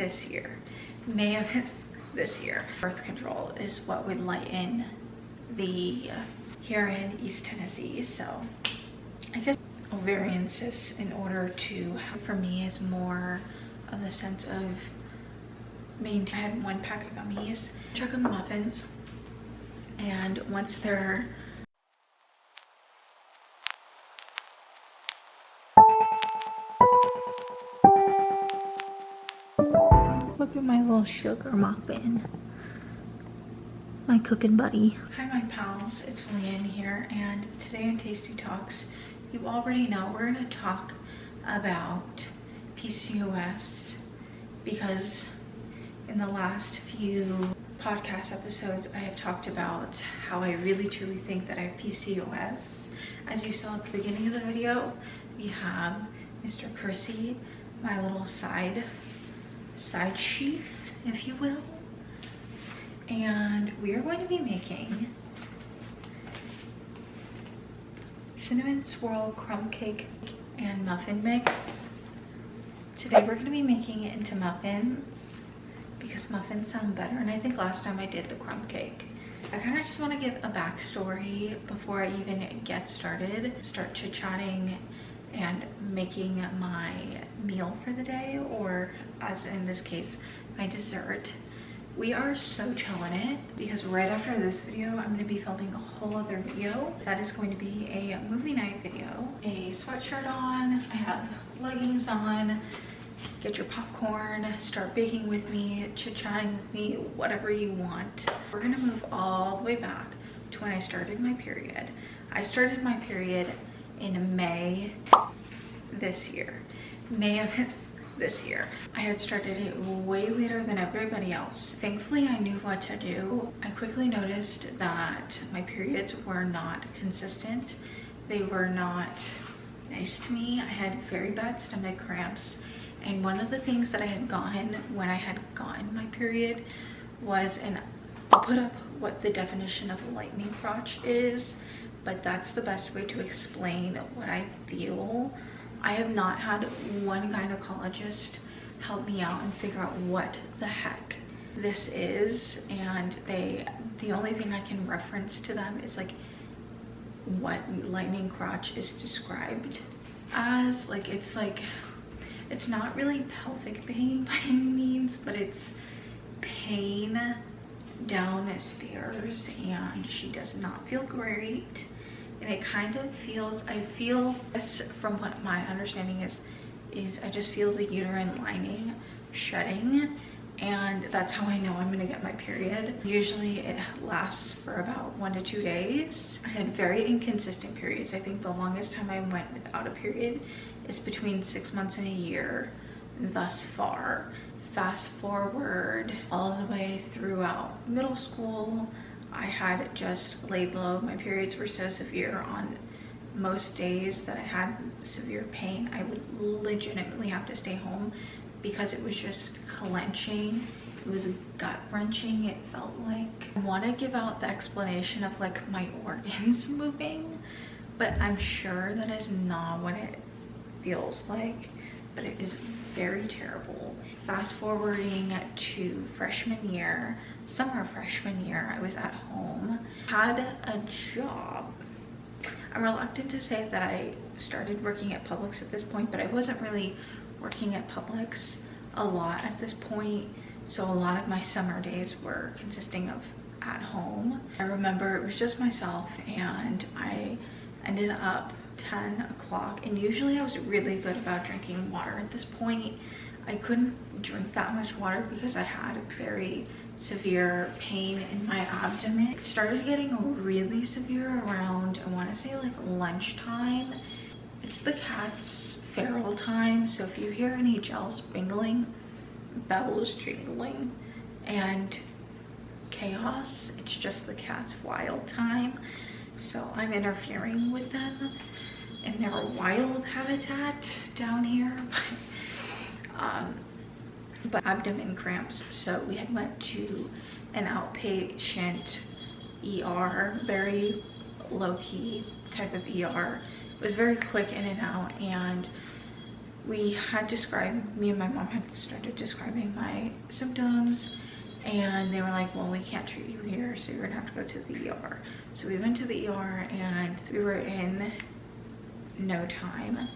this year, May of this year. Birth control is what would lighten the here in East Tennessee. So I guess ovarian cysts, in order to, for me, is more of the sense of maintain. I had 1 pack of gummies. Check on the muffins, and once they're look at my little sugar muffin, my cooking buddy. Hi my pals, it's Leanne here, and today on Tasty Talks, you already know we're gonna talk about PCOS, because in the last few podcast episodes I have talked about how I really truly think that I have PCOS. As you saw at the beginning of the video, we have Mr. Chrissy, my little side sheath, if you will, and we are going to be making cinnamon swirl crumb cake and muffin mix. Today we're going to be making it into muffins because muffins sound better, and I think last time I did the crumb cake. I kind of just want to give a backstory before I even get started, start chit-chatting and making my meal for the day, or as in this case, my dessert. We are so chilling it because right after this video, I'm going to be filming a whole other video that is going to be a movie night video. A sweatshirt on, I have leggings on, get your popcorn, start baking with me, chit-chatting with me, whatever you want. We're going to move all the way back to when I started my period. I started my period in May this year. May of this year. I had started it way later than everybody else. Thankfully, I knew what to do. I quickly noticed that my periods were not consistent. They were not nice to me. I had very bad stomach cramps. And one of the things that I had gotten when I had gotten my period was, and I'll put up what the definition of a lightning crotch is, but that's the best way to explain what I feel. I have not had one gynecologist help me out and figure out what the heck this is, and the only thing I can reference to them is like what lightning crotch is described as. It's not really pelvic pain by any means, but it's pain downstairs, and she does not feel great. And it kind of feels, I feel this from what my understanding is I just feel the uterine lining shedding, and that's how I know I'm gonna get my period. Usually it lasts for about 1 to 2 days. I had very inconsistent periods. I think the longest time I went without a period is between 6 months and a year thus far. Fast forward all the way throughout middle school, I had just laid low. My periods were so severe on most days that I had severe pain. I would legitimately have to stay home because it was just clenching. It was gut wrenching, it felt like. I want to give out the explanation of like my organs moving, but I'm sure that is not what it feels like, but it is very terrible. Fast forwarding to freshman year, summer freshman year, I was at home, had a job. I'm reluctant to say that I started working at Publix at this point, but I wasn't really working at Publix a lot at this point, so a lot of my summer days were consisting of at home. I remember it was just myself, and I ended up 10 o'clock, and usually I was really good about drinking water at this point. I couldn't drink that much water because I had very severe pain in my abdomen. It started getting really severe around, I want to say like lunchtime. It's the cat's feral time, so if you hear any gels jingling, bells jingling, and chaos, it's just the cat's wild time. So I'm interfering with them in their wild habitat down here, but abdomen cramps. So we had went to an outpatient ER, very low-key type of ER. It was very quick in and out, and me and my mom had started describing my symptoms, and they were like, well, we can't treat you here, so you're gonna have to go to the ER. So we went to the ER and we were in no time.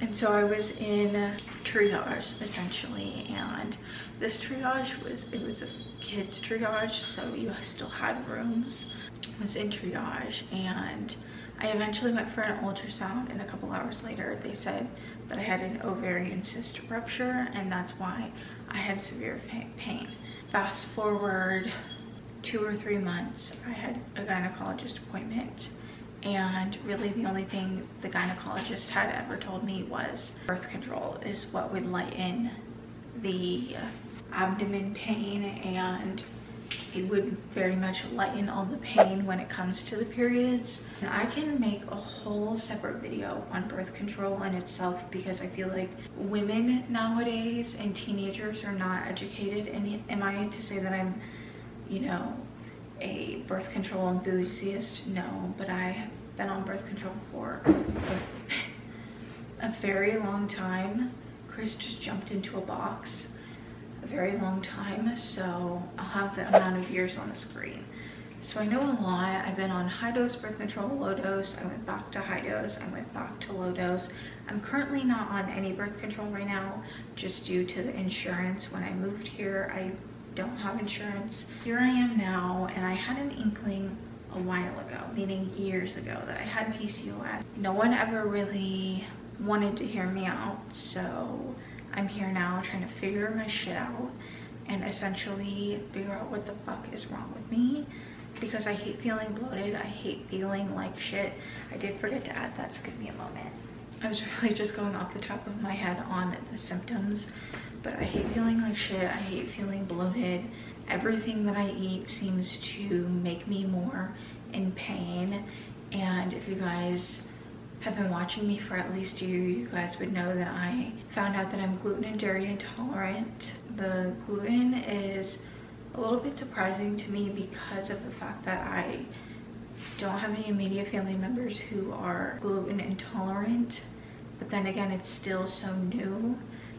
And so I was in triage essentially, and this triage was a kids triage, so you still had rooms. I was in triage, and I eventually went for an ultrasound, and a couple hours later they said that I had an ovarian cyst rupture, and that's why I had severe pain. Fast forward 2 or 3 months, I had a gynecologist appointment, and really the only thing the gynecologist had ever told me was birth control is what would lighten the abdomen pain, and it would very much lighten all the pain when it comes to the periods. And I can make a whole separate video on birth control in itself, because I feel like women nowadays and teenagers are not educated. And am I to say that I'm, you know, a birth control enthusiast? No, but I have been on birth control for a very long time. Chris just jumped into a box. A very long time, so I'll have the amount of years on the screen. So I know a lot. I've been on high dose birth control, low dose. I went back to high dose. I went back to low dose. I'm currently not on any birth control right now, just due to the insurance. When I moved here, I don't have insurance. Here I am now, and I had an inkling a while ago, meaning years ago, that I had PCOS. No one ever really wanted to hear me out, so I'm here now trying to figure my shit out and essentially figure out what the fuck is wrong with me, because I hate feeling bloated. I hate feeling like shit. I did forget to add that, so give me a moment. I was really just going off the top of my head on the symptoms, but I hate feeling like shit. I hate feeling bloated. Everything that I eat seems to make me more in pain. And if you guys have been watching me for at least a year, you guys would know that I found out that I'm gluten and dairy intolerant. The gluten is a little bit surprising to me because of the fact that I don't have any immediate family members who are gluten intolerant, but then again, it's still so new,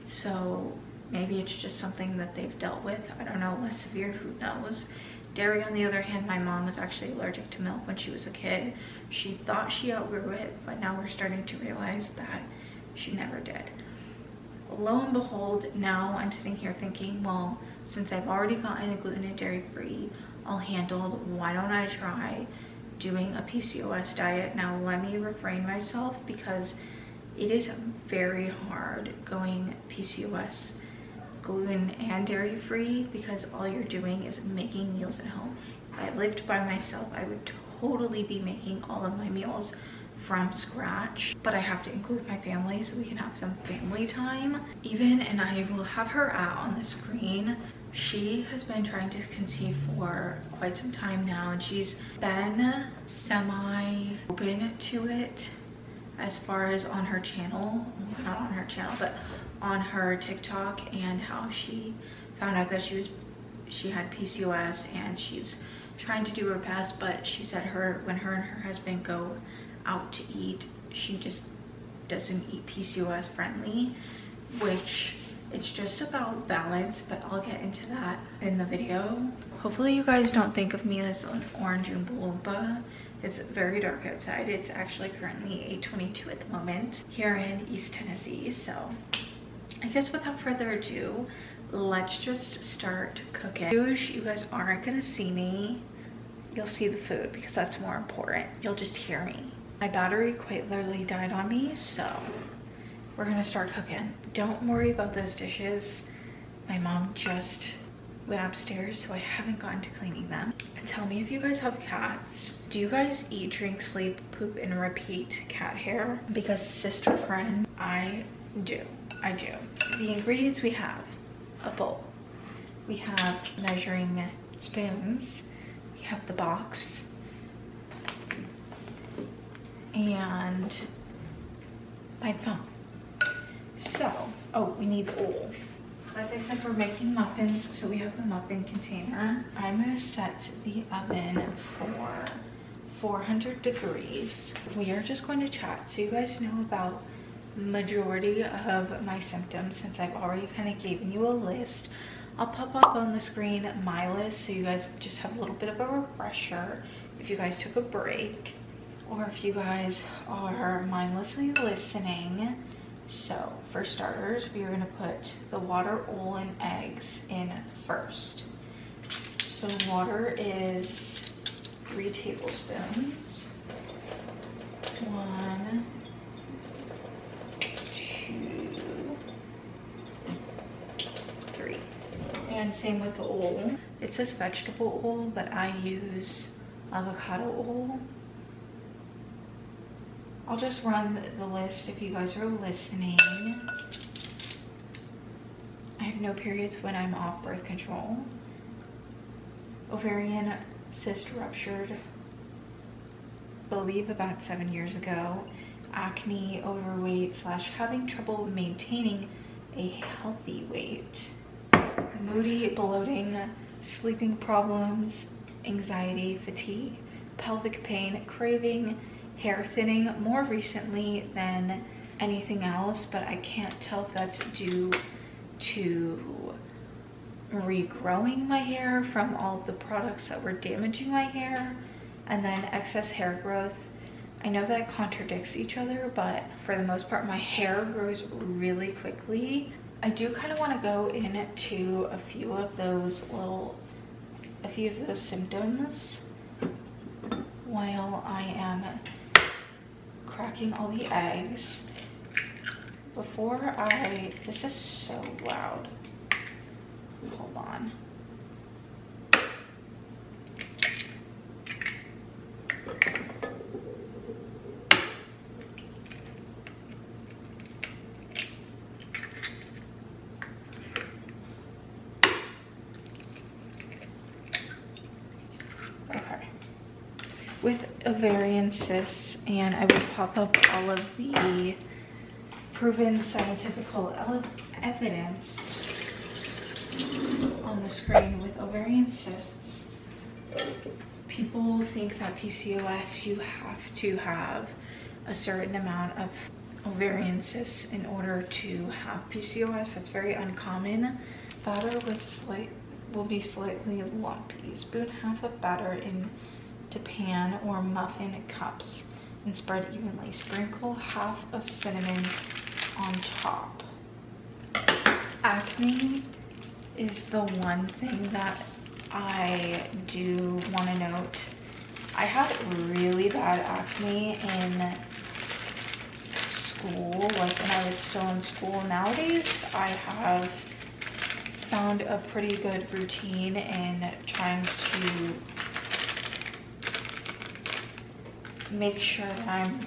so maybe it's just something that they've dealt with. I don't know, less severe, who knows. Dairy, on the other hand, my mom was actually allergic to milk when she was a kid. She thought she outgrew it, but now we're starting to realize that she never did. Lo and behold, now I'm sitting here thinking, well, since I've already gotten a gluten and dairy free all handled, why don't I try doing a PCOS diet? Now let me refrain myself, because it is very hard going PCOS gluten and dairy free, because all you're doing is making meals at home. If I lived by myself, I would totally be making all of my meals from scratch, but I have to include my family so we can have some family time. And I will have her out on the screen. She has been trying to conceive for quite some time now, and she's been semi open to it as far as on her channel, not on her channel, but on her TikTok, and how she found out that she had PCOS, and she's trying to do her best. But she said when her and her husband go out to eat, she just doesn't eat PCOS friendly, which it's just about balance, but I'll get into that in the video. Hopefully you guys don't think of me as an orange Oompa Loompa. It's very dark outside. It's actually currently 8:22 at the moment here in East Tennessee. So I guess without further ado, let's just start cooking. You guys aren't gonna see me. You'll see the food, because that's more important. You'll just hear me. My battery quite literally died on me, so we're gonna start cooking. Don't worry about those dishes. My mom just went upstairs, so I haven't gotten to cleaning them. Tell me if you guys have cats. Do you guys eat, drink, sleep, poop, and repeat cat hair? Because sister friend, I do. The ingredients we have: a bowl, we have measuring spoons, we have the box, and my phone. So, oh, we need the oil. Like I said, we're making muffins, so we have the muffin container. I'm gonna set the oven for 400 degrees. We are just going to chat so you guys know about majority of my symptoms, since I've already kind of given you a list. I'll pop up on the screen my list so you guys just have a little bit of a refresher if you guys took a break or if you guys are mindlessly listening. So for starters, we are going to put the water, oil, and eggs in first. So water is 3 tablespoons. 1, 2, 3. And same with the oil. It says vegetable oil, but I use avocado oil. I'll just run the list if you guys are listening. I have no periods when I'm off birth control. Ovarian cyst ruptured, I believe about 7 years ago. Acne, overweight / having trouble maintaining a healthy weight. Moody, bloating, sleeping problems, anxiety, fatigue, pelvic pain, craving, hair thinning more recently than anything else, but I can't tell if that's due to regrowing my hair from all of the products that were damaging my hair, and then excess hair growth. I know that contradicts each other, but for the most part my hair grows really quickly. I do kind of want to go into a few of those symptoms while I am cracking all the eggs. This is so loud. Hold on. Okay. With ovarian cysts, and I will pop up all of the proven scientific evidence on the screen. With ovarian cysts, people think that PCOS, you have to have a certain amount of ovarian cysts in order to have PCOS. That's very uncommon. Batter will be slightly lumpy. Spoon half of batter into pan or muffin cups and spread evenly. Sprinkle half of cinnamon on top. Acne is the one thing that I do want to note. I had really bad acne in school, like when I was still in school. Nowadays, I have found a pretty good routine in trying to make sure that I'm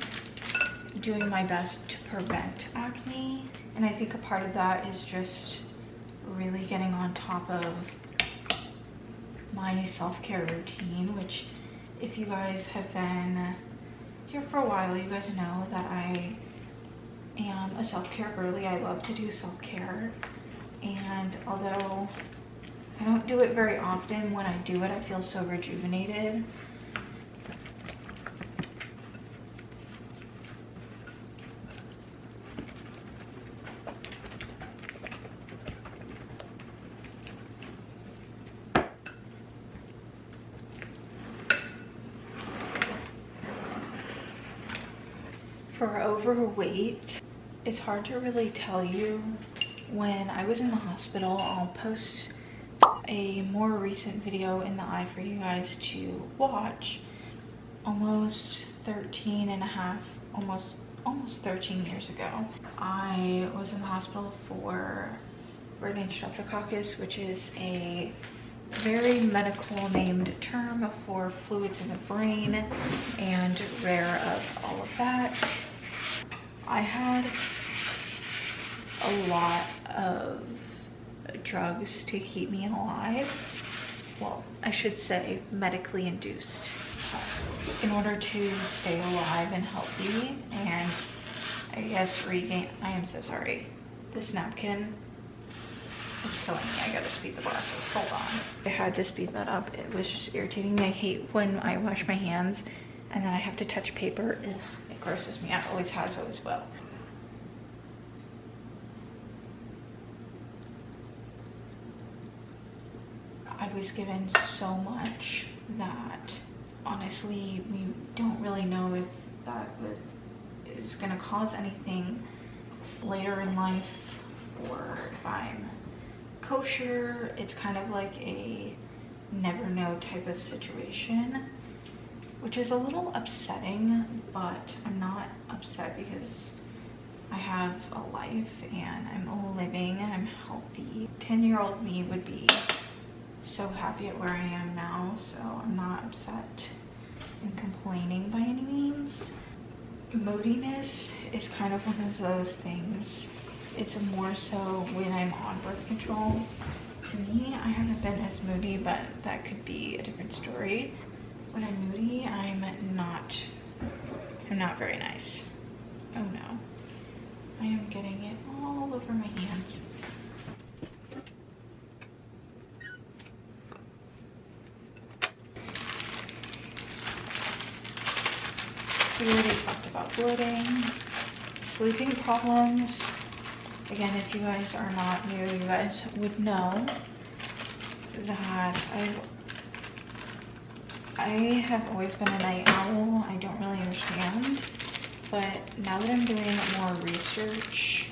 doing my best to prevent acne. And I think a part of that is just really getting on top of my self-care routine, which if you guys have been here for a while, you guys know that I am a self-care girly. I love to do self-care, and although I don't do it very often, when I do it, I feel so rejuvenated. For overweight, it's hard to really tell you. When I was in the hospital, I'll post a more recent video in the eye for you guys to watch. Almost 13 and a half, almost 13 years ago, I was in the hospital for Brain streptococcus, which is a very medical named term for fluids in the brain and rare of all of that. I had a lot of drugs to keep me alive. Well, I should say medically induced, in order to stay alive and healthy, and I guess regain. I am so sorry. This napkin is killing me. I gotta speed the process. Hold on. I had to speed that up. It was just irritating me. I hate when I wash my hands and then I have to touch paper. Ugh, it grosses me out. Always has, always will. was given so much that honestly we don't really know if that is going to cause anything later in life, or if I'm kosher. It's kind of like a never know type of situation, which is a little upsetting, but I'm not upset because I have a life and I'm living and I'm healthy. 10-year-old me would be so happy at where I am now, so I'm not upset and complaining by any means. Moodiness is kind of one of those things. It's more so when I'm on birth control. To me, I haven't been as moody, but that could be a different story. When I'm moody, I'm not very nice. Oh no. I am getting it all over my hands. We already talked about bloating, sleeping problems. Again, if you guys are not new, you guys would know that I have always been a night owl. I don't really understand, but now that I'm doing more research,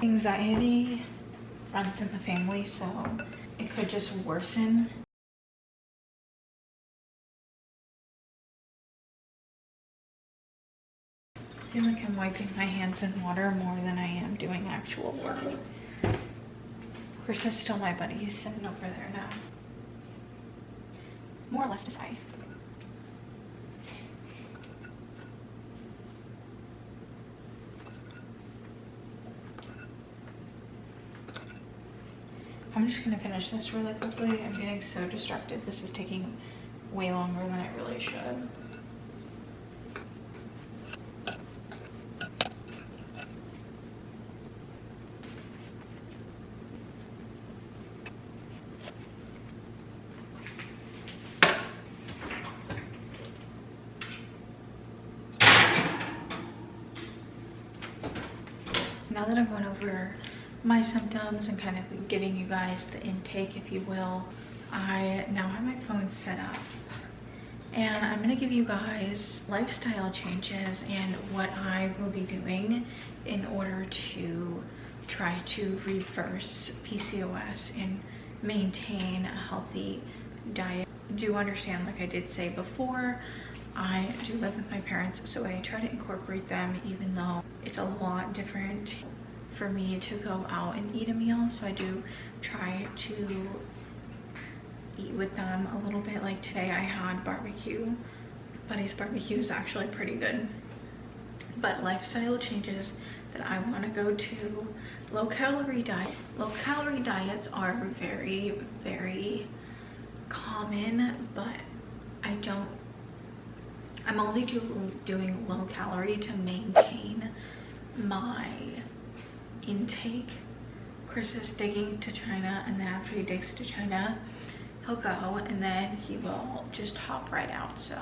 anxiety runs in the family, so it could just worsen. I feel like I'm wiping my hands in water more than I am doing actual work. Chris is still my buddy. He's sitting over there now. More or less decide. I'm just gonna finish this really quickly. I'm getting so distracted. This is taking way longer than it really should. Now that I've went over my symptoms and kind of giving you guys the intake, if you will, I now have my phone set up and I'm going to give you guys lifestyle changes and what I will be doing in order to try to reverse PCOS and maintain a healthy diet. Do understand, like I did say before, I do live with my parents, so I try to incorporate them, even though it's a lot different for me to go out and eat a meal. So I do try to eat with them a little bit. Like today I had barbecue. Buddy's barbecue is actually pretty good. But lifestyle changes that I want to go to: low calorie diet. Low calorie diets are very, very common, but I'm only doing low calorie to maintain my intake. Chris is digging to China, and then after he digs to China, he'll go and then he will just hop right out, so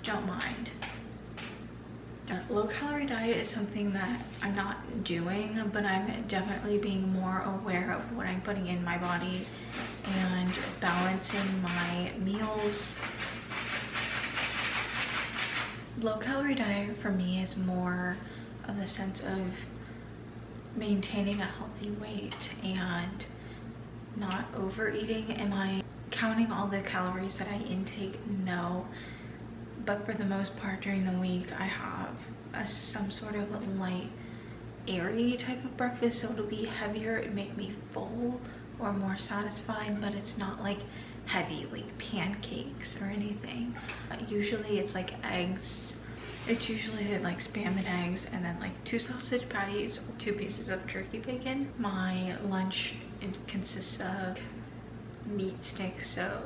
don't mind. Low calorie diet is something that I'm not doing, but I'm definitely being more aware of what I'm putting in my body and balancing my meals. Low calorie diet for me is more of the sense of maintaining a healthy weight and not overeating. Am I counting all the calories that I intake? No, but for the most part during the week I have some sort of light, airy type of breakfast, so it'll be heavier and make me full or more satisfied, but it's not like heavy like pancakes or anything. Usually it's like eggs. It's usually like spam and eggs, and then like 2 sausage patties, 2 pieces of turkey bacon. My lunch, it consists of meat sticks, so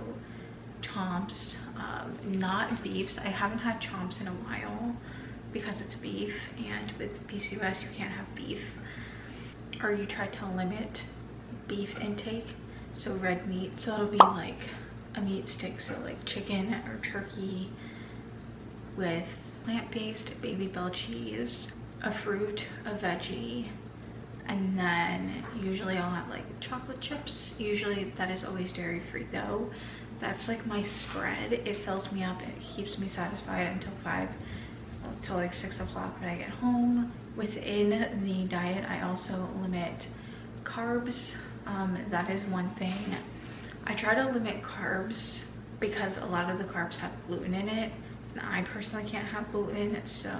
chomps, not beefs. I haven't had chomps in a while because it's beef, and with PCOS you can't have beef, or you try to limit beef intake, so red meat. So it'll be like a meat stick, so like chicken or turkey with plant-based baby bell cheese, a fruit, a veggie, and then usually I'll have like chocolate chips. Usually that is always dairy-free though. That's like my spread. It fills me up, it keeps me satisfied until like 6 o'clock when I get home. Within the diet, I also limit carbs. That is one thing. I try to limit carbs because a lot of the carbs have gluten in it, and I personally can't have gluten, so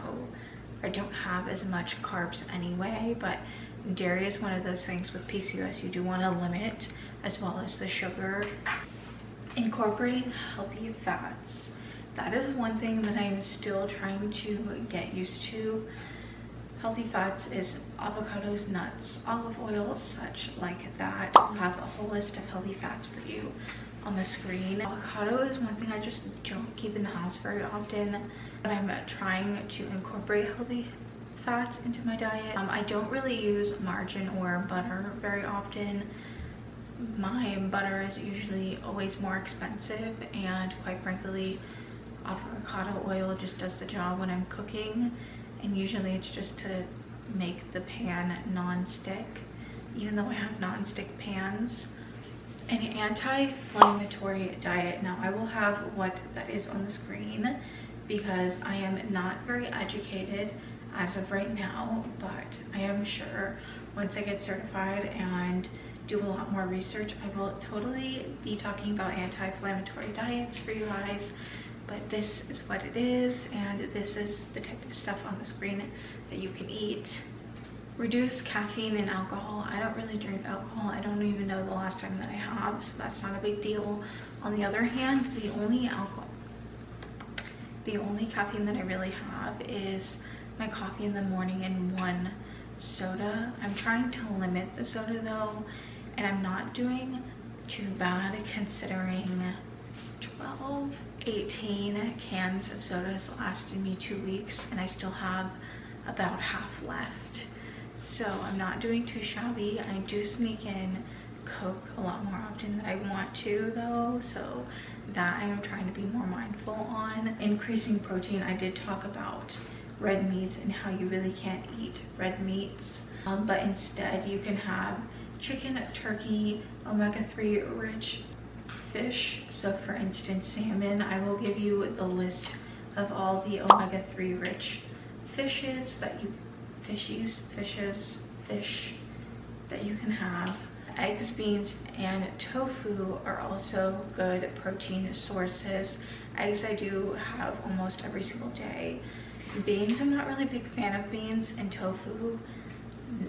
I don't have as much carbs anyway. But dairy is one of those things with PCOS you do want to limit, as well as the sugar. Incorporating healthy fats. That is one thing that I'm still trying to get used to. Healthy fats is avocados, nuts, olive oil, such like that. I'll have a whole list of healthy fats for you on the screen. Avocado is one thing I just don't keep in the house very often, but I'm trying to incorporate healthy fats into my diet. I don't really use margarine or butter very often. My butter is usually always more expensive, and quite frankly, avocado oil just does the job when I'm cooking, and usually it's just to make the pan non-stick, even though I have non-stick pans. An anti-inflammatory diet. Now I will have what that is on the screen because I am not very educated as of right now, but I am sure once I get certified and do a lot more research, I will totally be talking about anti-inflammatory diets for you guys. But this is what it is, and this is the type of stuff on the screen that you can eat. Reduce caffeine and alcohol. I don't really drink alcohol. I don't even know the last time that I have, so that's not a big deal. On the other hand, the only caffeine that I really have is my coffee in the morning and one soda. I'm trying to limit the soda though, and I'm not doing too bad considering 18 cans of sodas lasted me 2 weeks, and I still have about half left. So I'm not doing too shabby. I do sneak in Coke a lot more often than I want to though, so that I am trying to be more mindful on. Increasing protein. I did talk about red meats and how you really can't eat red meats, but instead you can have chicken, turkey, omega-3 rich fish. So for instance, salmon. I will give you the list of all the omega-3 rich fish that you can have. Eggs, beans, and tofu are also good protein sources. Eggs I do have almost every single day. Beans, I'm not really a big fan of beans, and tofu,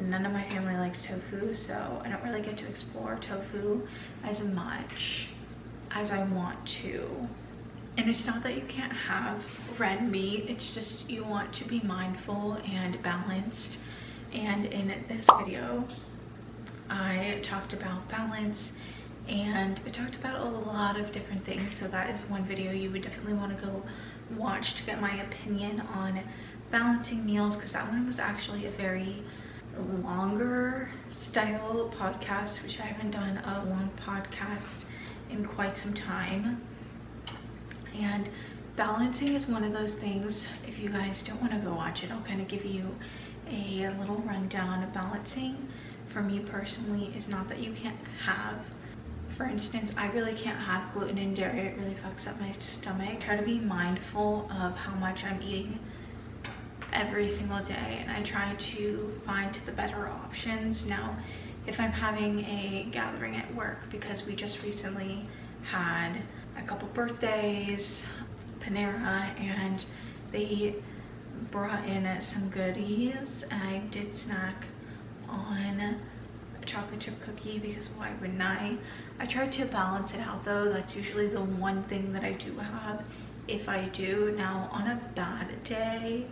none of my family likes tofu, so I don't really get to explore tofu as much as I want to. And it's not that you can't have red meat, it's just you want to be mindful and balanced. And in this video, I talked about balance, and I talked about a lot of different things. So that is one video you would definitely want to go watch to get my opinion on balancing meals, because that one was actually a very longer style podcast, which I haven't done a long podcast in quite some time. And balancing is one of those things, if you guys don't want to go watch it, I'll kind of give you a little rundown of balancing. For me personally, is not that you can't have, for instance, I really can't have gluten and dairy. It really fucks up my stomach. I try to be mindful of how much I'm eating every single day, and I try to find the better options. Now, if I'm having a gathering at work, because we just recently had a couple birthdays, Panera, and they brought in some goodies, and I did snack on a chocolate chip cookie, because why wouldn't I? I try to balance it out though. That's usually the one thing that I do have, if I do. Now, on a bad day,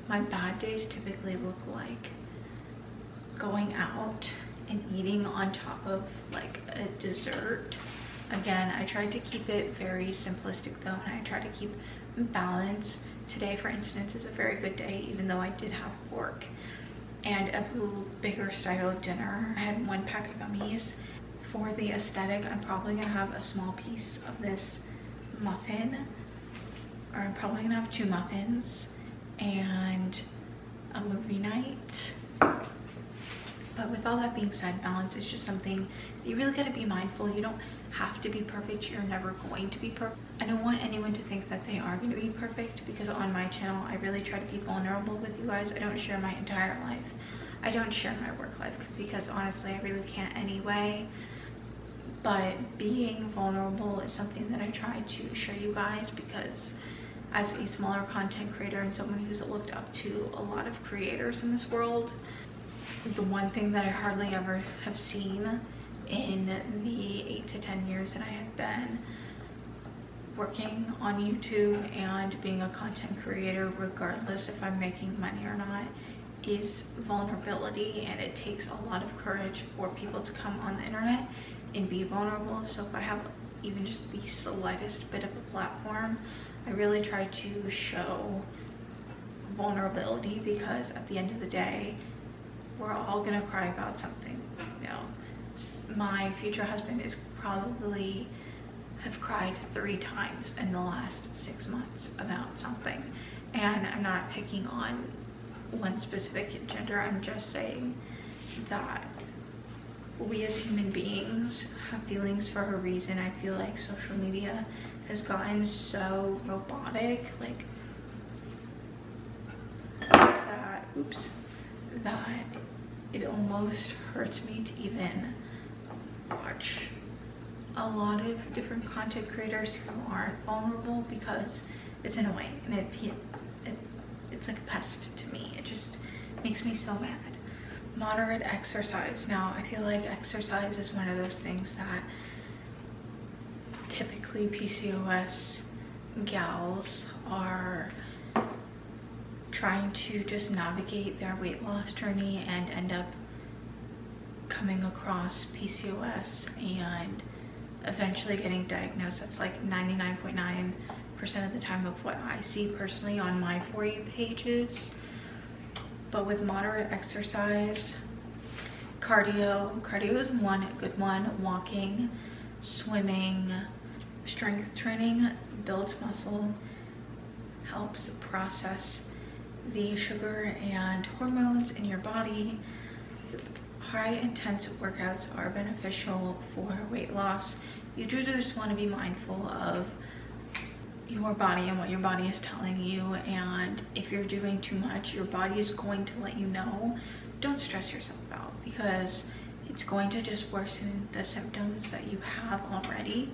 my bad days typically look like going out and eating on top of like a dessert. Again, I tried to keep it very simplistic though, and I try to keep balance. Today, for instance, is a very good day, even though I did have pork and a bigger style dinner. I had 1 pack of gummies for the aesthetic, I'm probably gonna have a small piece of this muffin, or I'm probably gonna have 2 muffins and a movie night. But with all that being said, balance is just something that you really got to be mindful. You don't have to be perfect. You're never going to be perfect. I don't want anyone to think that they are going to be perfect, because on my channel I really try to be vulnerable with you guys. I don't share my entire life. I don't share my work life because honestly I really can't anyway. But being vulnerable is something that I try to show you guys, because as a smaller content creator and someone who's looked up to a lot of creators in this world, the one thing that I hardly ever have seen in the 8 to 10 years that I have been working on YouTube and being a content creator, regardless if I'm making money or not, is vulnerability. And it takes a lot of courage for people to come on the internet and be vulnerable. So if I have even just the slightest bit of a platform, I really try to show vulnerability, because at the end of the day, we're all gonna cry about something. You know, my future husband is probably have cried 3 times in the last 6 months about something. And I'm not picking on one specific gender. I'm just saying that we as human beings have feelings for a reason. I feel like social media has gotten so robotic, like that, that it almost hurts me to even watch a lot of different content creators who aren't vulnerable, because it's annoying and it's like a pest to me. It just makes me so mad. Moderate exercise. Now, I feel like exercise is one of those things that typically PCOS gals are trying to just navigate their weight loss journey and end up coming across PCOS and eventually getting diagnosed. That's like 99.9% of the time of what I see personally on my For You pages. But with moderate exercise, cardio is one good one. Walking, swimming, strength training builds muscle, helps process the sugar and hormones in your body. High intense workouts are beneficial for weight loss. You do just want to be mindful of your body and what your body is telling you, and if you're doing too much, your body is going to let you know. Don't stress yourself out, because it's going to just worsen the symptoms that you have already.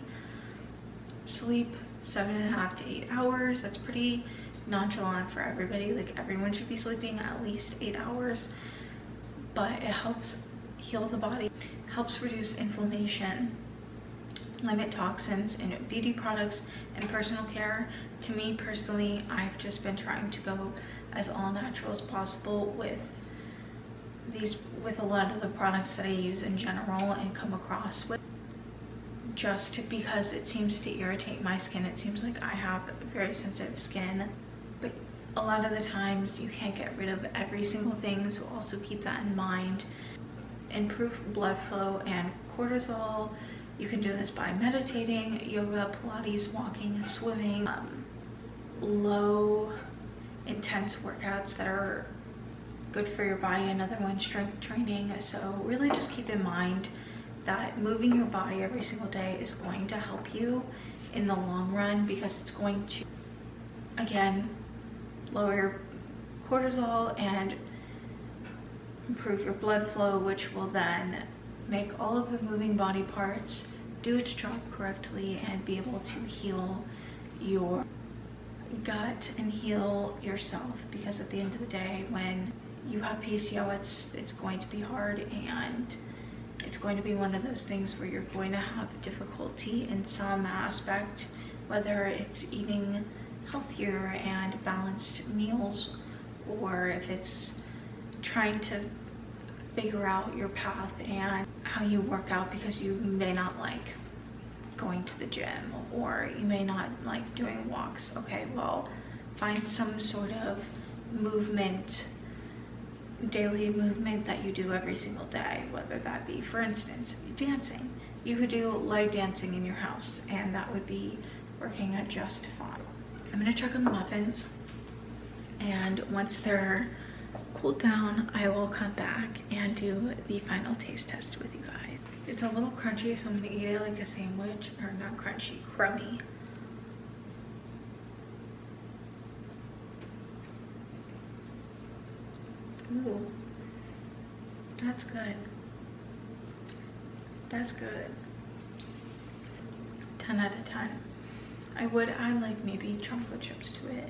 Sleep 7.5 to 8 hours. That's pretty nonchalant for everybody. Like, everyone should be sleeping at least 8 hours, but it helps heal the body, helps reduce inflammation, limit toxins in beauty products and personal care. To me personally, I've just been trying to go as all natural as possible with a lot of the products that I use in general and come across with, just because it seems to irritate my skin. It seems like I have very sensitive skin, but a lot of the times you can't get rid of every single thing, so also keep that in mind. Improve blood flow and cortisol. You can do this by meditating, yoga, Pilates, walking, swimming, low intense workouts that are good for your body. Another one, strength training. So really just keep in mind that moving your body every single day is going to help you in the long run, because it's going to, again, lower your cortisol and improve your blood flow, which will then make all of the moving body parts do its job correctly and be able to heal your gut and heal yourself. Because at the end of the day, when you have PCOS, it's going to be hard, and it's going to be one of those things where you're going to have difficulty in some aspect, whether it's eating healthier and balanced meals, or if it's trying to figure out your path and how you work out, because you may not like going to the gym, or you may not like doing walks. Okay, well, find some sort of movement, daily movement that you do every single day, whether that be, for instance, dancing. you could do light dancing in your house and that would be working out just fine. I'm gonna check on the muffins, and once they're cooled down, I will come back and do the final taste test with you guys. It's a little crunchy, so I'm gonna eat it like a sandwich, or not crunchy, crummy. Ooh, that's good. That's good. 10 out of 10. I would add like maybe chocolate chips to it.